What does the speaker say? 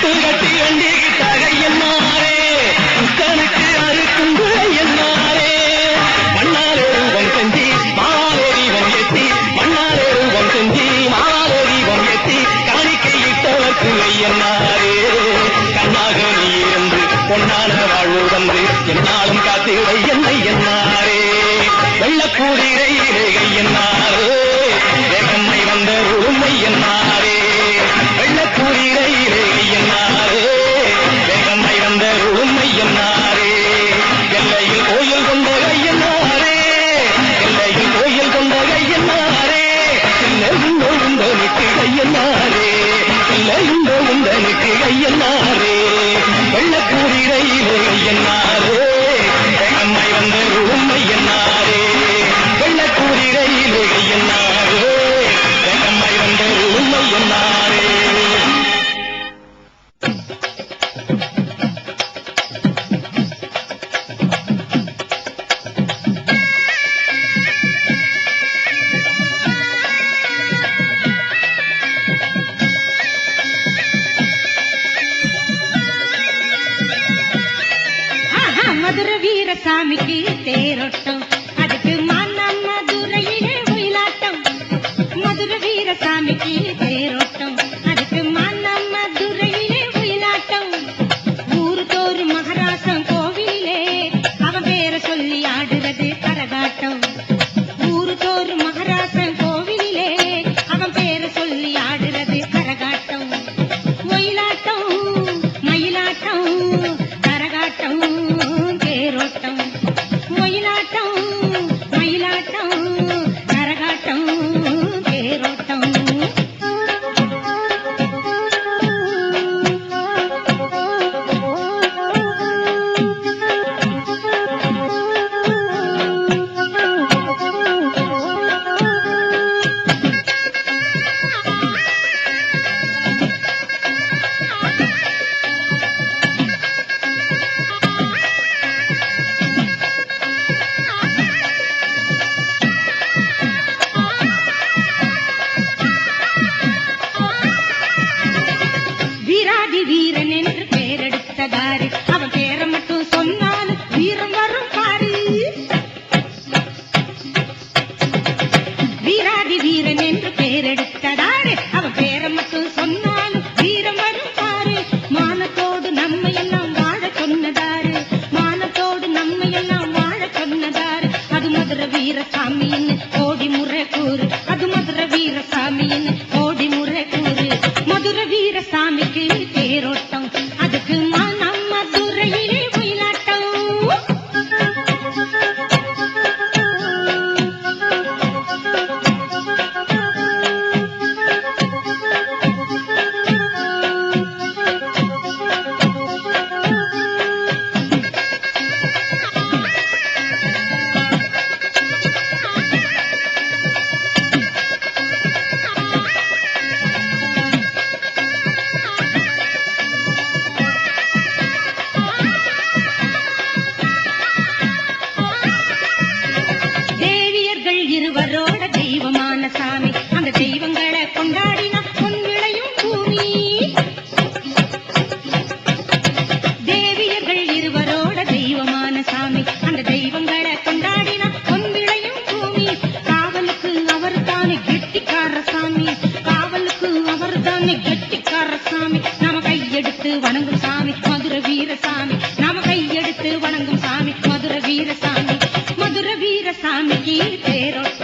கட்டு கட்டி வண்டிக்கிட்டாக என்னாரே புத்தனுக்கு அறுக்குண்டு என்னாரே மண்ணாலே ரூபம் செஞ்சி மாவாலே தீபம் ஏற்றி மண்ணாலே ரூபம் செஞ்சி மாவாலே தீபம் ஏற்றி காணிக்கையிட்டவர்க்கு என்னாரே கண்ணாக நீ இருந்து பொன்னான வாழ்வு வந்து என்னாலும் காத்திட என்னை என்னாரே வெள்ளக்கூடிரை என்னாரே வேகம்மை வந்த உண்மை என்னாரே வெள்ளக்கூடிரை என்னாரே வேகம்மை வந்த உண்மை என்னாரே எல்லையில் கோயில் கொண்ட கையன்னாரே எல்லையில் கோயில் கொண்ட கையன்னாரே இல்லையுண்ட உந்தனுக்கு கையன்னாரே இல்லையுண்ட உந்தனுக்கு கையன்னாரே வெள்ளக்கூடிரை கையன்னாரே வேகம்மை வந்த உண்மை என்னாரே வெள்ளக்கூடிரை கையன்னாரே வேகம்மை வந்த உண்மை என்னாரே மதுர வீரசாமிக்கு தேரோட்டம் அதுக்கு மன்னம் மதுரையிலே ஒயிலாட்டம் மதுர வீரசாமிக்கு தேரோட்டம் அதுக்கு மன்னம் மதுரையிலே ஒயிலாட்டம் ஊரு தோறு மகராசம் கோவிலே அவன் பேரை சொல்லி ஆடுறது கரகாட்டம் ஊரு தோறு மகராசம் கோவிலே அவன் பேரை சொல்லி ஆடுறது கரகாட்டம் ஒயிலாட்டம் மயிலாட்டம் கரகாட்டம் தேரோட்டம் ஒயிலாட்டம் மயிலாட்டம் கரகாட்டம் தேரோட்டம் வீராதி வீரன் என்று பெயரெடுத்ததாரு அவன் பேரை மட்டும் சொன்னாலும் வீரம் வரும் பாரு வீராதி வீரன் என்று பெயரெடுத்ததாரு அவன் பேரை மட்டும் சொன்னாலும் வீரம் வரும் பாரு மானத்தோடு நம்மை எல்லாம் வாழ சொன்னதாரு மானத்தோடு நம்மை எல்லாம் வாழ சொன்னதாரு அது மதுர வீரசாமியின் கோடி முறை கூறு அது மதுர வீரசாமியின் கோடி முறை கூறு மதுர வீரசாமிக்கு தேரோட்டம் அதுக்கு மனம் மதுரையிலே ஒயிலாட்டம் தேவியர்கள் இருவரோட தெய்வமான சாமி அந்த தெய்வங்களை கொண்டாடினா பொன் விளையும் பூமி தேவியர்கள் இருவரோட தெய்வமான சாமி அந்த தெய்வங்களை கொண்டாடினா பொன் விளையும் பூமி காவலுக்கு அவர் தானே கெட்டிக்கார சாமி காவலுக்கு அவர் தானே கெட்டிக்கார சாமி நாம கையெடுத்து வணங்கும் சாமி மதுர வீரசாமி நாம கையெடுத்து வணங்கும் சாமி மதுர வீரசாமி மதுர வீரசாமிக்கு தேரோட்டம்